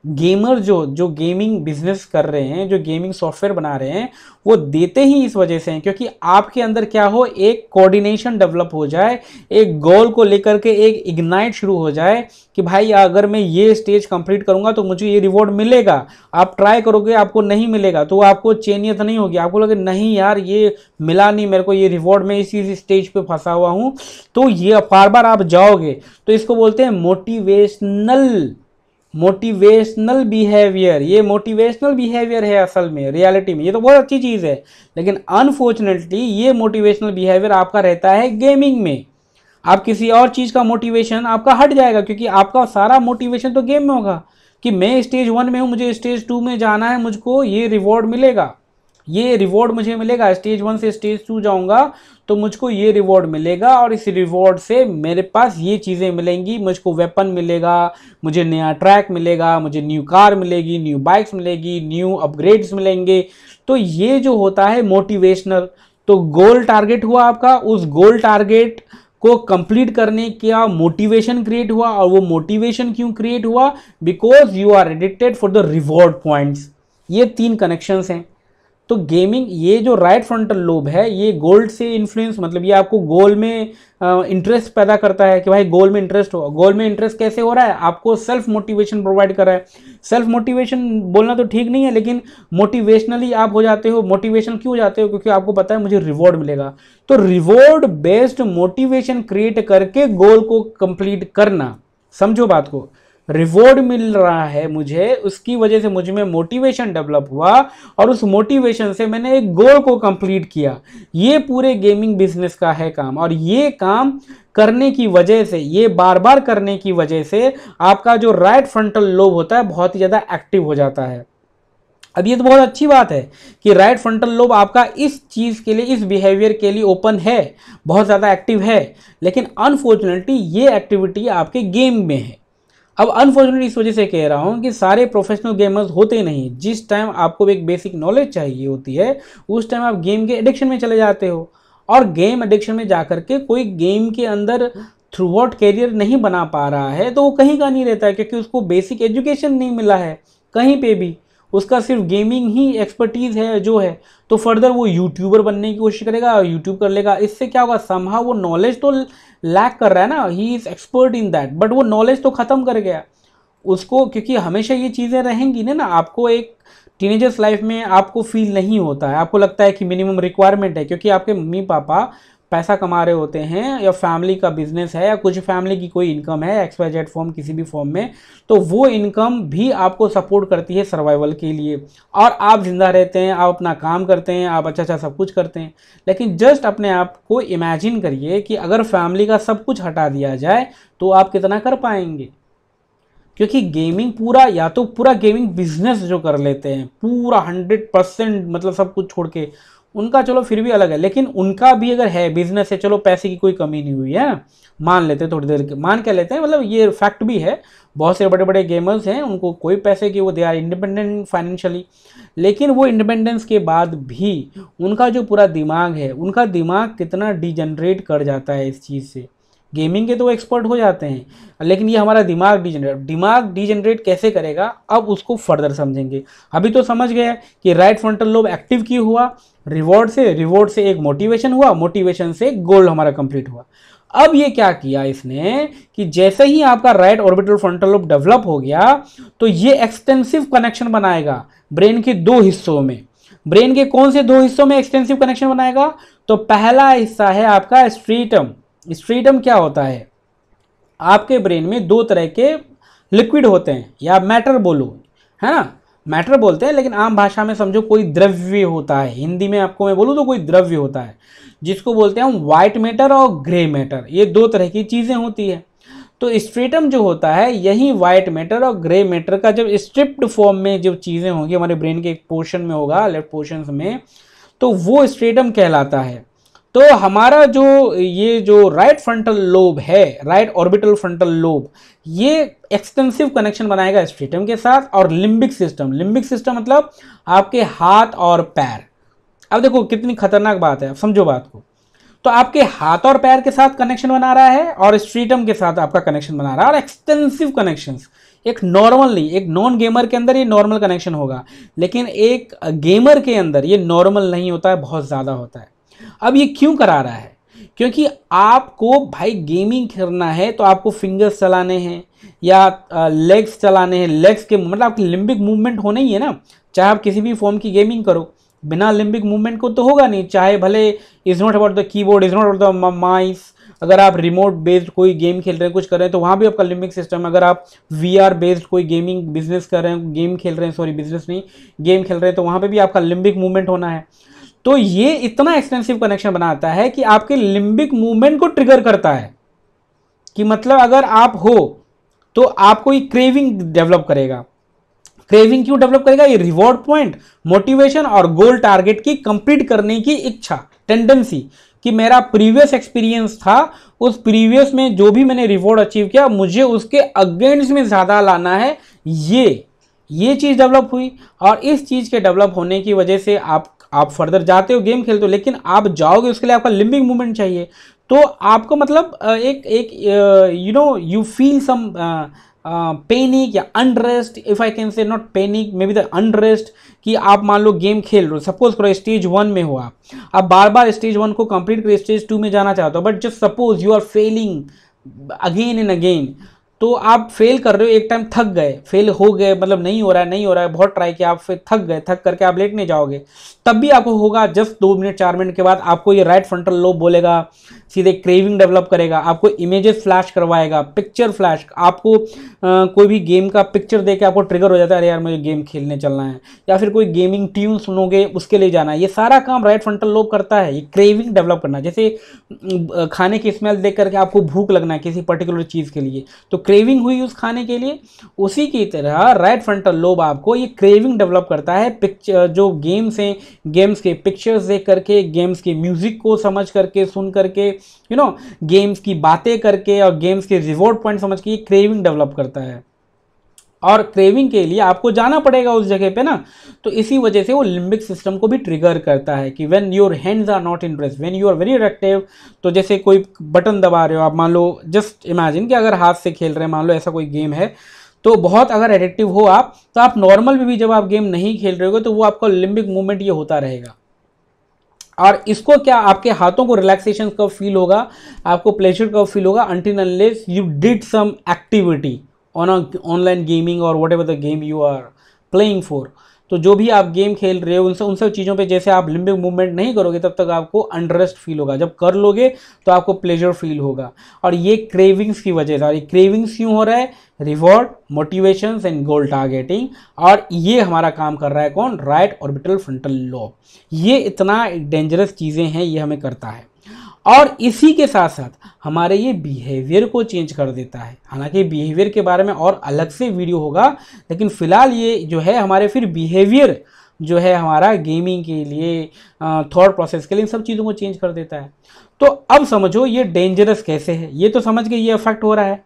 गेमर जो गेमिंग बिजनेस कर रहे हैं, जो गेमिंग सॉफ्टवेयर बना रहे हैं, वो देते ही इस वजह से हैं क्योंकि आपके अंदर क्या हो, एक कोऑर्डिनेशन डेवलप हो जाए, एक गोल को लेकर के एक इग्नाइट शुरू हो जाए कि भाई अगर मैं ये स्टेज कंप्लीट करूंगा तो मुझे ये रिवॉर्ड मिलेगा। आप ट्राई करोगे आपको नहीं मिलेगा तो आपको चैनियत नहीं होगी, आपको लगे नहीं यार ये मिला नहीं मेरे को ये रिवॉर्ड, मैं इसी स्टेज पे फंसा हुआ हूं, तो ये बार बार आप जाओगे। तो इसको बोलते हैं मोटिवेशनल बिहेवियर। ये मोटिवेशनल बिहेवियर है असल में, रियलिटी में ये तो बहुत अच्छी चीज़ है, लेकिन अनफॉर्चुनेटली ये मोटिवेशनल बिहेवियर आपका रहता है गेमिंग में। आप किसी और चीज़ का मोटिवेशन आपका हट जाएगा क्योंकि आपका सारा मोटिवेशन तो गेम में होगा कि मैं स्टेज 1 में हूँ, मुझे स्टेज 2 में जाना है, मुझको ये रिवॉर्ड मिलेगा, ये रिवॉर्ड मुझे मिलेगा, स्टेज 1 से स्टेज 2 जाऊंगा तो मुझको ये रिवॉर्ड मिलेगा और इस रिवॉर्ड से मेरे पास ये चीज़ें मिलेंगी, मुझको वेपन मिलेगा, मुझे नया ट्रैक मिलेगा, मुझे न्यू कार मिलेगी, न्यू बाइक्स मिलेगी, न्यू अपग्रेड्स मिलेंगे। तो ये जो होता है मोटिवेशनल, तो गोल टारगेट हुआ आपका, उस गोल टारगेट को कंप्लीट करने का मोटिवेशन क्रिएट हुआ। और वो मोटिवेशन क्यों क्रिएट हुआ? Because you are addicted for the reward points. ये 3 कनेक्शंस हैं। तो गेमिंग, ये जो राइट फ्रंटल लोब है, ये गोल से इन्फ्लुएंस, मतलब ये आपको गोल में इंटरेस्ट पैदा करता है कि भाई गोल में इंटरेस्ट हो। गोल में इंटरेस्ट कैसे हो रहा है? आपको सेल्फ मोटिवेशन प्रोवाइड कर रहा है। सेल्फ मोटिवेशन बोलना तो ठीक नहीं है, लेकिन मोटिवेशनली आप हो जाते हो। मोटिवेशन क्यों हो जाते हो? क्योंकि आपको पता है मुझे रिवॉर्ड मिलेगा। तो रिवॉर्ड बेस्ड मोटिवेशन क्रिएट करके गोल को कंप्लीट करना, समझो बात को। रिवॉर्ड मिल रहा है मुझे, उसकी वजह से मुझ में मोटिवेशन डेवलप हुआ और उस मोटिवेशन से मैंने एक गोल को कंप्लीट किया। ये पूरे गेमिंग बिजनेस का है काम। और ये काम करने की वजह से, ये बार बार करने की वजह से आपका जो राइट फ्रंटल लोब होता है बहुत ही ज़्यादा एक्टिव हो जाता है। अब ये तो बहुत अच्छी बात है कि राइट फ्रंटल लोब आपका इस चीज़ के लिए, इस बिहेवियर के लिए ओपन है, बहुत ज़्यादा एक्टिव है, लेकिन अनफॉर्चुनेटली ये एक्टिविटी आपके गेम में है। अब अनफॉर्चुनेटली इस वजह से कह रहा हूँ कि सारे प्रोफेशनल गेमर्स होते नहीं। जिस टाइम आपको एक बेसिक नॉलेज चाहिए होती है उस टाइम आप गेम के एडिक्शन में चले जाते हो, और गेम एडिक्शन में जाकर के कोई गेम के अंदर थ्रू आउट कैरियर नहीं बना पा रहा है तो वो कहीं का नहीं रहता है, क्योंकि उसको बेसिक एजुकेशन नहीं मिला है कहीं पे भी। उसका सिर्फ गेमिंग ही एक्सपर्टीज़ है जो है, तो फर्दर वो यूट्यूबर बनने की कोशिश करेगा, यूट्यूब कर लेगा। इससे क्या होगा? समहाउ वो नॉलेज तो लैक कर रहा है ना, he is expert in that, but वो नॉलेज तो ख़त्म कर गया उसको। क्योंकि हमेशा ये चीज़ें रहेंगी ना, आपको एक टीनेजर्स लाइफ में आपको फील नहीं होता है, आपको लगता है कि मिनिमम रिक्वायरमेंट है, क्योंकि आपके मम्मी पापा पैसा कमा रहे होते हैं, या फैमिली का बिजनेस है, या कुछ फैमिली की कोई इनकम है XYZ फॉर्म, किसी भी फॉर्म में, तो वो इनकम भी आपको सपोर्ट करती है सर्वाइवल के लिए, और आप जिंदा रहते हैं, आप अपना काम करते हैं, आप अच्छा सब कुछ करते हैं। लेकिन जस्ट अपने आप को इमेजिन करिए कि अगर फैमिली का सब कुछ हटा दिया जाए तो आप कितना कर पाएंगे? क्योंकि गेमिंग पूरा, या तो पूरा गेमिंग बिजनेस जो कर लेते हैं पूरा 100%, मतलब सब कुछ छोड़ के, उनका चलो फिर भी अलग है, लेकिन उनका भी अगर है बिजनेस है, चलो पैसे की कोई कमी नहीं हुई है, मान लेते हैं थोड़ी देर के, मान क्या लेते हैं, मतलब ये फैक्ट भी है, बहुत से बड़े बड़े गेमर्स हैं उनको कोई पैसे की, वो दे आर इंडिपेंडेंट फाइनेंशियली, लेकिन वो इंडिपेंडेंस के बाद भी उनका जो पूरा दिमाग है, उनका दिमाग कितना डिजनरेट कर जाता है इस चीज़ से। गेमिंग के तो एक्सपर्ट हो जाते हैं, लेकिन ये हमारा दिमाग डिजनरेट कैसे करेगा, अब उसको फर्दर समझेंगे। अभी तो समझ गए कि राइट फ्रंटल लोब एक्टिव क्यों हुआ, रिवॉर्ड से एक मोटिवेशन हुआ, मोटिवेशन से गोल हमारा कंप्लीट हुआ। अब ये क्या किया इसने कि जैसे ही आपका right orbital frontal lobe develop हो गया तो ये एक्सटेंसिव कनेक्शन बनाएगा ब्रेन के 2 हिस्सों में। ब्रेन के कौन से 2 हिस्सों में एक्सटेंसिव कनेक्शन बनाएगा? तो पहला हिस्सा है आपका स्ट्रीटम। स्ट्रीटम क्या होता है? आपके ब्रेन में 2 तरह के लिक्विड होते हैं, या मैटर बोलो, है ना, मैटर बोलते हैं, लेकिन आम भाषा में समझो कोई द्रव्य होता है। हिंदी में आपको मैं बोलूँ तो कोई द्रव्य होता है, जिसको बोलते हैं हम व्हाइट मैटर और ग्रे मैटर। ये 2 तरह की चीज़ें होती है। तो स्ट्रेटम जो होता है, यही व्हाइट मैटर और ग्रे मैटर का जब स्ट्रिप्ड फॉर्म में जो चीज़ें होंगी हमारे ब्रेन के एक पोर्शन में होगा, लेफ्ट पोर्शन में, तो वो स्ट्रेटम कहलाता है। तो हमारा ये जो राइट फ्रंटल लोब है, राइट ऑर्बिटल फ्रंटल लोब, ये एक्सटेंसिव कनेक्शन बनाएगा स्ट्रेटम के साथ। और लिम्बिक सिस्टम मतलब आपके हाथ और पैर। अब देखो कितनी खतरनाक बात है, समझो बात को। तो आपके हाथ और पैर के साथ कनेक्शन बना रहा है और स्ट्रेटम के साथ आपका कनेक्शन बना रहा है, और एक्सटेंसिव कनेक्शंस, एक नॉर्मल नहीं, एक नॉन गेमर के अंदर ये नॉर्मल कनेक्शन होगा, लेकिन एक गेमर के अंदर ये नॉर्मल नहीं होता है, बहुत ज़्यादा होता है। अब ये क्यों करा रहा है? क्योंकि आपको भाई गेमिंग करना है तो आपको फिंगर्स चलाने हैं या लेग्स चलाने हैं। लेग्स के मतलब आपकी लिम्बिक मूवमेंट होना ही है ना, चाहे आप किसी भी फॉर्म की गेमिंग करो, बिना लिम्बिक मूवमेंट को तो होगा नहीं। चाहे भले is not about the keyboard, is not about the माइस, अगर आप रिमोट बेस्ड कोई गेम खेल रहे हैं, कुछ कर रहे हैं, तो वहाँ भी आपका लिम्बिक सिस्टम। अगर आप वीआर बेस्ड कोई गेमिंग बिजनेस कर रहे हैं, गेम खेल रहे हैं, सॉरी बिजनेस नहीं, गेम खेल रहे हैं, तो वहाँ पे भी आपका लिम्बिक मूवमेंट होना है। तो ये इतना एक्सटेंसिव कनेक्शन बनाता है कि आपके लिम्बिक मूवमेंट को ट्रिगर करता है, कि मतलब अगर आप हो तो आपको ये क्रेविंग डेवलप करेगा। क्रेविंग क्यों डेवलप करेगा? ये रिवॉर्ड पॉइंट, मोटिवेशन और गोल टारगेट की कंप्लीट करने की इच्छा, टेंडेंसी, कि मेरा प्रीवियस एक्सपीरियंस था, उस प्रीवियस में जो भी मैंने रिवॉर्ड अचीव किया, मुझे उसके अगेंस्ट में ज़्यादा लाना है। ये चीज़ डेवलप हुई, और इस चीज़ के डेवलप होने की वजह से आप फर्दर जाते हो, गेम खेलते हो, लेकिन आप जाओगे उसके लिए आपका लिम्बिक मूवमेंट चाहिए। तो आपको मतलब यू फील सम पैनिक या unrest, if I can say, not panic, may be the unrest, कि आप मान लो गेम खेल रहे हो, सपोज करो स्टेज 1 में हो आप बार बार स्टेज 1 को कंप्लीट कर स्टेज 2 में जाना चाहते हो, but just suppose you are failing again and again, तो आप फेल कर रहे हो, एक टाइम थक गए, फेल हो गए, मतलब नहीं हो रहा है, बहुत ट्राई किया, आप फिर थक गए, थक करके आप लेटने जाओगे, तब भी आपको होगा जस्ट 2 मिनट 4 मिनट के बाद आपको ये राइट फ्रंटल लोब बोलेगा, सीधे क्रेविंग डेवलप करेगा, आपको इमेजेस फ्लैश करवाएगा, पिक्चर फ्लैश, आपको कोई भी गेम का पिक्चर देके आपको ट्रिगर हो जाता है, अरे यार मुझे गेम खेलने चलना है, या फिर कोई गेमिंग ट्यून सुनोगे उसके लिए जाना है। ये सारा काम राइट फ्रंटल लोब करता है, ये क्रेविंग डेवलप करना। जैसे खाने की स्मेल देख करके आपको भूख लगना है किसी पर्टिकुलर चीज़ के लिए, तो क्रेविंग हुई उस खाने के लिए, उसी की तरह राइट फ्रंटल लोब आपको ये क्रेविंग डेवलप करता है। पिक्चर जो गेम्स हैं, गेम्स के पिक्चर्स देख करके, गेम्स के म्यूजिक को समझ करके, सुन करके, गेम्स की बातें करके और गेम्स के रिवॉर्ड पॉइंट समझ के, ये क्रेविंग डेवलप करता है। और क्रेविंग के लिए आपको जाना पड़ेगा उस जगह पे ना, तो इसी वजह से वो लिम्बिक सिस्टम को भी ट्रिगर करता है कि when your hands are not in rest, when you are very active, तो जैसे कोई बटन दबा रहे हो आप, मान लो, जस्ट इमेजिन कि अगर हाथ से खेल रहे हैं, मान लो ऐसा कोई गेम है, तो बहुत अगर एडिक्टिव हो आप, तो आप नॉर्मल में भी जब आप गेम नहीं खेल रहे हो तो वो आपका लिम्बिक मूवमेंट ये होता रहेगा। और इसको क्या, आपके हाथों को रिलैक्सेशन कब फील होगा, आपको प्लेजर कब फील होगा, until unless you did some activity on online gaming or whatever the game you are playing for. तो जो भी आप गेम खेल रहे हो उन सब चीज़ों पे जैसे आप लिम्बिक मूवमेंट नहीं करोगे तब तक आपको अनरेस्ट फील होगा, जब कर लोगे तो आपको प्लेजर फील होगा। और ये क्रेविंग्स की वजह से, और ये क्रेविंग्स क्यों हो रहा है? Reward, motivation and goal targeting. और ये हमारा काम कर रहा है कौन? Right orbital frontal lobe. ये इतना डेंजरस चीज़ें हैं, ये हमें करता है। और इसी के साथ साथ हमारे ये बिहेवियर को चेंज कर देता है। हालांकि बिहेवियर के बारे में और अलग से वीडियो होगा, लेकिन फिलहाल ये जो है हमारे फिर बिहेवियर जो है हमारा गेमिंग के लिए, थॉट प्रोसेस के लिए, इन सब चीज़ों को चेंज कर देता है। तो अब समझो ये डेंजरस कैसे है, ये तो समझ के ये अफेक्ट हो रहा है।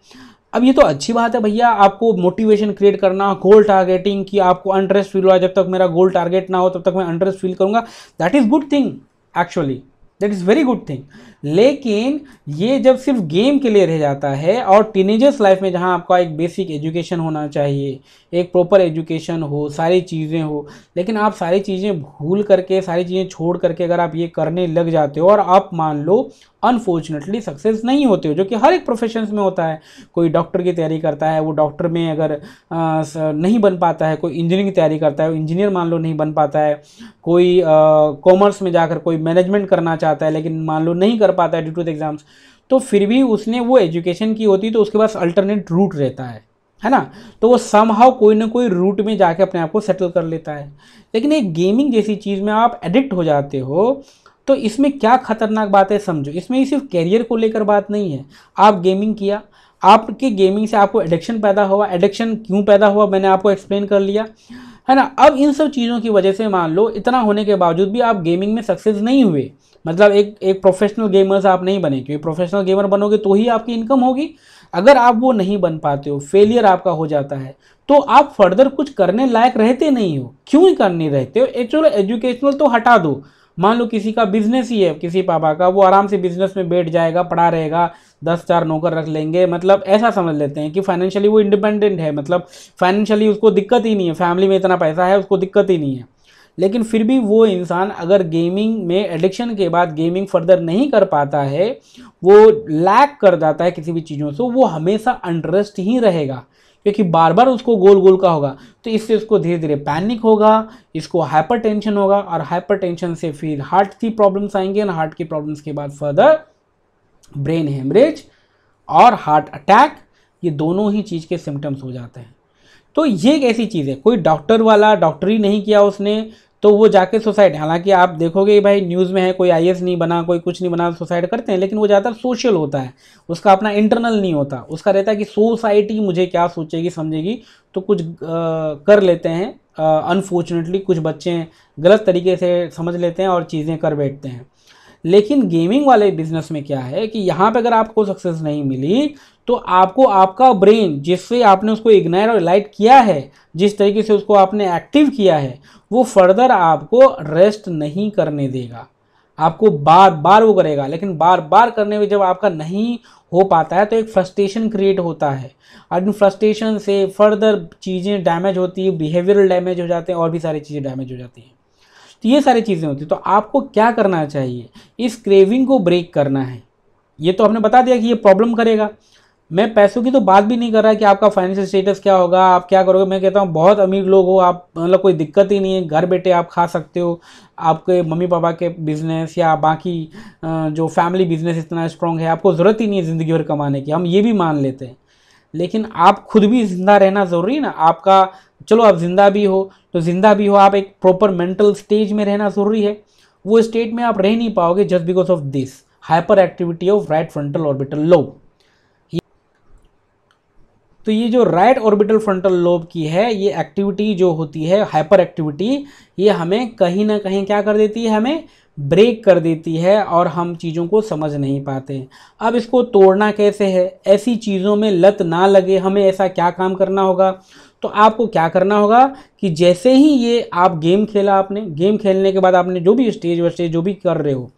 अब ये तो अच्छी बात है भैया, आपको मोटिवेशन क्रिएट करना, गोल टारगेटिंग, कि आपको अनरेस्ट फील हुआ, जब तक मेरा गोल टारगेट ना हो तब तक मैं अनरेस्ट फील करूंगा, that is good thing, actually that is very good thing. लेकिन ये जब सिर्फ गेम के लिए रह जाता है, और टीनेजर्स लाइफ में जहाँ आपका एक बेसिक एजुकेशन होना चाहिए, एक प्रॉपर एजुकेशन हो, सारी चीज़ें हो, लेकिन आप सारी चीज़ें भूल करके, सारी चीज़ें छोड़ करके अगर आप ये करने लग जाते हो, और आप मान लो अनफॉर्चुनेटली सक्सेस नहीं होते हो, जो कि हर एक प्रोफेशन में होता है। कोई डॉक्टर की तैयारी करता है, वो डॉक्टर में अगर नहीं बन पाता है, कोई इंजीनियरिंग की तैयारी करता है, इंजीनियर मान लो नहीं बन पाता है, कोई कॉमर्स में जाकर कोई मैनेजमेंट करना चाहता है लेकिन मान लो नहीं कर पाता है ड्यू टू द एग्जाम्स, तो फिर भी उसने वो एजुकेशन की होती तो उसके पास अल्टरनेट रूट रहता है ना, तो वो समहाउ कोई ना कोई रूट में जाके अपने आप को सेटल कर लेता है। लेकिन एक गेमिंग जैसी चीज़ में आप एडिक्ट हो जाते हो, तो इसमें क्या खतरनाक बात है समझो, इसमें ये सिर्फ कैरियर को लेकर बात नहीं है। आप गेमिंग किया, आपके गेमिंग से आपको एडिक्शन पैदा हुआ, एडिक्शन क्यों पैदा हुआ मैंने आपको एक्सप्लेन कर लिया, है ना। अब इन सब चीज़ों की वजह से मान लो इतना होने के बावजूद भी आप गेमिंग में सक्सेस नहीं हुए, मतलब एक प्रोफेशनल गेमर्स आप नहीं बने, क्योंकि प्रोफेशनल गेमर बनोगे तो ही आपकी इनकम होगी। अगर आप वो नहीं बन पाते हो, फेलियर आपका हो जाता है, तो आप फर्दर कुछ करने लायक रहते नहीं हो। क्यों ही करने रहते हो? एक्चुअली एजुकेशनल तो हटा दो, मान लो किसी का बिजनेस ही है, किसी पापा का, वो आराम से बिजनेस में बैठ जाएगा, पड़ा रहेगा, 10-4 नौकर रख लेंगे, मतलब ऐसा समझ लेते हैं कि फाइनेंशियली वो इंडिपेंडेंट है, मतलब फाइनेंशियली उसको दिक्कत ही नहीं है, फैमिली में इतना पैसा है, उसको दिक्कत ही नहीं है। लेकिन फिर भी वो इंसान अगर गेमिंग में एडिक्शन के बाद गेमिंग फर्दर नहीं कर पाता है, वो लैक कर जाता है किसी भी चीज़ों से, वो हमेशा अनरेस्ट ही रहेगा, क्योंकि बार बार उसको गोल गोल का होगा। तो इससे उसको धीरे धीरे पैनिक होगा, इसको हाइपर टेंशन होगा, और हाइपर टेंशन से फिर हार्ट की प्रॉब्लम्स आएंगे, और हार्ट की प्रॉब्लम्स के बाद फर्दर ब्रेन हेमरेज और हार्ट अटैक, ये दोनों ही चीज़ के सिम्टम्स हो जाते हैं। तो ये एक ऐसी चीज़ है, कोई डॉक्टर वाला डॉक्टरी नहीं किया उसने तो वो जाके सुसाइड, हालांकि आप देखोगे भाई न्यूज़ में है, कोई आईएएस नहीं बना, कोई कुछ नहीं बना, सुसाइड करते हैं, लेकिन वो ज़्यादातर सोशल होता है, उसका अपना इंटरनल नहीं होता, उसका रहता है कि सोसाइटी मुझे क्या सोचेगी समझेगी, तो कुछ कर लेते हैं। अनफॉर्चुनेटली कुछ बच्चे गलत तरीके से समझ लेते हैं और चीज़ें कर बैठते हैं। लेकिन गेमिंग वाले बिजनेस में क्या है कि यहाँ पे अगर आपको सक्सेस नहीं मिली, तो आपको आपका ब्रेन जिससे आपने उसको इग्नाइट और लाइट किया है, जिस तरीके से उसको आपने एक्टिव किया है, वो फर्दर आपको रेस्ट नहीं करने देगा, आपको बार बार वो करेगा। लेकिन बार बार करने में जब आपका नहीं हो पाता है तो एक फ्रस्ट्रेशन क्रिएट होता है, और इन फ्रस्ट्रेशन से फर्दर चीज़ें डैमेज होती है, बिहेवियरल डैमेज हो जाते हैं, और भी सारी चीज़ें डैमेज हो जाती हैं। तो ये सारी चीज़ें होती हैं। तो आपको क्या करना चाहिए, इस क्रेविंग को ब्रेक करना है। ये तो हमने बता दिया कि ये प्रॉब्लम करेगा। मैं पैसों की तो बात भी नहीं कर रहा कि आपका फाइनेंशियल स्टेटस क्या होगा, आप क्या करोगे। मैं कहता हूँ बहुत अमीर लोग हो आप, मतलब कोई दिक्कत ही नहीं है, घर बैठे आप खा सकते हो, आपके मम्मी पापा के बिजनेस या बाकी जो फैमिली बिजनेस इतना स्ट्रांग है, आपको ज़रूरत ही नहीं है ज़िंदगी भर कमाने की, हम ये भी मान लेते हैं। लेकिन आप खुद भी जिंदा रहना ज़रूरी है ना आपका। चलो आप जिंदा भी हो तो जिंदा भी हो, आप एक प्रॉपर मेंटल स्टेज में रहना ज़रूरी है। वो स्टेट में आप रह नहीं पाओगे just because of this hyper activity of right frontal orbital lobe. तो ये जो राइट ऑर्बिटल फ्रंटल लोब की है, ये एक्टिविटी जो होती है हाइपर एक्टिविटी, ये हमें कहीं ना कहीं क्या कर देती है, हमें ब्रेक कर देती है, और हम चीज़ों को समझ नहीं पाते। अब इसको तोड़ना कैसे है, ऐसी चीज़ों में लत ना लगे, हमें ऐसा क्या काम करना होगा। तो आपको क्या करना होगा कि जैसे ही ये आप गेम खेला, आपने गेम खेलने के बाद आपने जो भी स्टेज स्टेज जो भी कर रहे हो,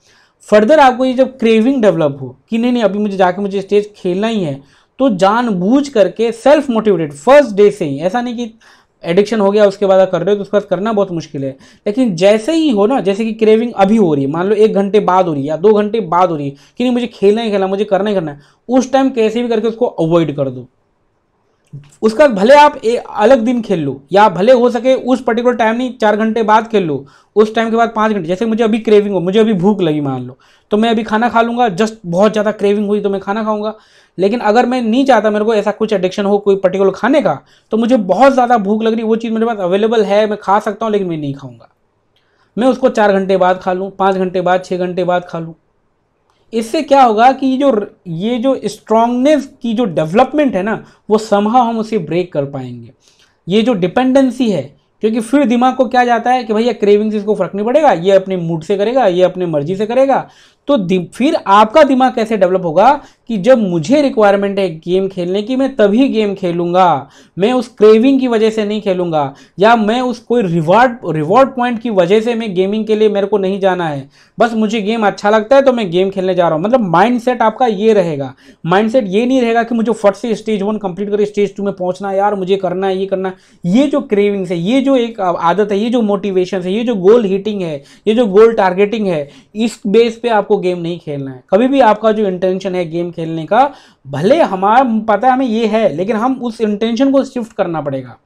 फर्दर आपको ये जब क्रेविंग डेवलप हो कि नहीं नहीं अभी मुझे जाके मुझे स्टेज खेलना ही है, तो जानबूझ करके सेल्फ मोटिवेटेड फर्स्ट डे से ही, ऐसा नहीं कि एडिक्शन हो गया उसके बाद आप कर रहे हो तो उसके बाद करना बहुत मुश्किल है, लेकिन जैसे ही हो ना, जैसे कि क्रेविंग अभी हो रही है, मान लो 1 घंटे बाद हो रही है या 2 घंटे बाद हो रही है कि नहीं मुझे खेलना ही खेलना, मुझे करना ही करना है, उस टाइम कैसे भी करके उसको अवॉइड कर दो। उसका भले आप एक अलग दिन खेल लो, या भले हो सके उस पर्टिकुलर टाइम नहीं 4 घंटे बाद खेल लो, उस टाइम के बाद 5 घंटे। जैसे मुझे अभी क्रेविंग हो, मुझे अभी भूख लगी मान लो, तो मैं अभी खाना खा लूँगा, जस्ट बहुत ज़्यादा क्रेविंग हुई तो मैं खाना खाऊंगा। लेकिन अगर मैं नहीं चाहता मेरे को ऐसा कुछ एडिक्शन हो कोई पर्टिकुलर खाने का, तो मुझे बहुत ज़्यादा भूख लग रही, वो चीज़ मेरे पास अवेलेबल है, मैं खा सकता हूँ, लेकिन मैं नहीं खाऊंगा, मैं उसको 4 घंटे बाद खा लूँ, 5 घंटे बाद, 6 घंटे बाद खा लूँ। इससे क्या होगा कि ये जो स्ट्रांगनेस की जो डेवलपमेंट है ना, वो समहाउ हम उसे ब्रेक कर पाएंगे। ये जो डिपेंडेंसी है, क्योंकि फिर दिमाग को क्या जाता है कि भैया क्रेविंग से इसको फर्क नहीं पड़ेगा, ये अपने मूड से करेगा, ये अपने मर्जी से करेगा। तो फिर आपका दिमाग कैसे डेवलप होगा कि जब मुझे रिक्वायरमेंट है गेम खेलने की, मैं तभी गेम खेलूंगा, मैं उस क्रेविंग की वजह से नहीं खेलूंगा, या मैं उस कोई रिवॉर्ड पॉइंट की वजह से मैं गेमिंग के लिए मेरे को नहीं जाना है, बस मुझे गेम अच्छा लगता है तो मैं गेम खेलने जा रहा हूं। मतलब माइंडसेट आपका ये रहेगा। माइंडसेट ये नहीं रहेगा कि मुझे फट से स्टेज 1 कंप्लीट करके स्टेज 2 में पहुंचना है, यार मुझे करना है, ये करना है। ये जो क्रेविंग्स है, ये जो एक आदत है, ये जो मोटिवेशन है, ये जो गोल हिटिंग है, ये जो गोल टारगेटिंग है, इस बेस पे आपको गेम नहीं खेलना है। कभी भी आपका जो इंटेंशन है गेम खेलने का, भले हमारा पता है हमें ये है, लेकिन हम उस इंटेंशन को शिफ्ट करना पड़ेगा।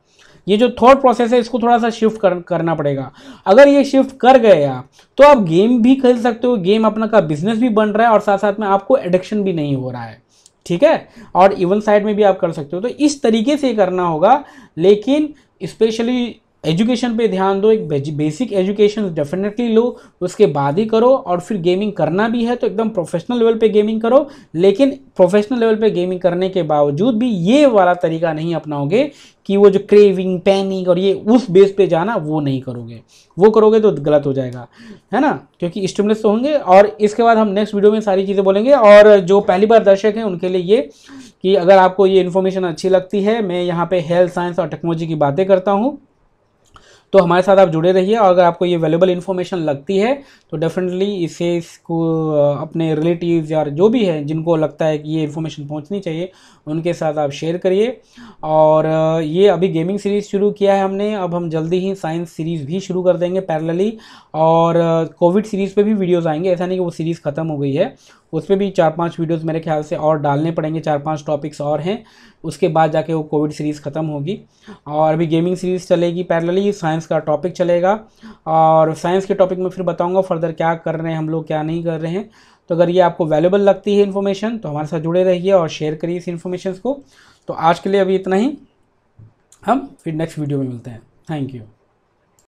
ये जो थॉट प्रोसेस है इसको थोड़ा सा शिफ्ट करना पड़ेगा। अगर ये शिफ्ट कर गए आप, तो आप गेम भी खेल सकते हो, गेम अपना का बिजनेस भी बन रहा है, और साथ साथ में आपको एडिक्शन भी नहीं हो रहा है, ठीक है, और इवन साइड में भी आप कर सकते हो। तो इस तरीके से करना होगा, लेकिन स्पेशली एजुकेशन पे ध्यान दो, एक बेसिक एजुकेशन डेफिनेटली लो, उसके बाद ही करो। और फिर गेमिंग करना भी है तो एकदम प्रोफेशनल लेवल पे गेमिंग करो, लेकिन प्रोफेशनल लेवल पे गेमिंग करने के बावजूद भी ये वाला तरीका नहीं अपनाओगे कि वो जो क्रेविंग, पैनिक और ये उस बेस पे जाना, वो नहीं करोगे। वो करोगे तो गलत हो जाएगा, है ना, क्योंकि स्टिमुलस तो होंगे। और इसके बाद हम नेक्स्ट वीडियो में सारी चीज़ें बोलेंगे। और जो पहली बार दर्शक हैं उनके लिए ये कि अगर आपको ये इन्फॉर्मेशन अच्छी लगती है, मैं यहाँ पे हेल्थ, साइंस और टेक्नोलॉजी की बातें करता हूँ, तो हमारे साथ आप जुड़े रहिए, और अगर आपको ये वैल्यूएबल इन्फॉर्मेशन लगती है तो डेफिनेटली इसको अपने रिलेटिव्स या जो भी है जिनको लगता है कि ये इन्फॉर्मेशन पहुंचनी चाहिए उनके साथ आप शेयर करिए। और ये अभी गेमिंग सीरीज़ शुरू किया है हमने, अब हम जल्दी ही साइंस सीरीज़ भी शुरू कर देंगे पैरेलली। और कोविड सीरीज़ पे भी वीडियोस आएंगे, ऐसा नहीं कि वो सीरीज़ ख़त्म हो गई है, उस पर भी 4-5 वीडियोस मेरे ख्याल से और डालने पड़ेंगे, 4-5 टॉपिक्स और हैं, उसके बाद जाके वो कोविड सीरीज़ ख़त्म होगी। और अभी गेमिंग सीरीज़ चलेगी पैरेलली, साइंस का टॉपिक चलेगा, और साइंस के टॉपिक में फिर बताऊंगा फर्दर क्या कर रहे हैं हम लोग, क्या नहीं कर रहे हैं। तो अगर ये आपको वैल्यूएबल लगती है इन्फॉर्मेशन तो हमारे साथ जुड़े रहिए और शेयर करिए इस इन्फॉर्मेशन को। तो आज के लिए अभी इतना ही, हम फिर नेक्स्ट वीडियो में मिलते हैं। Thank you.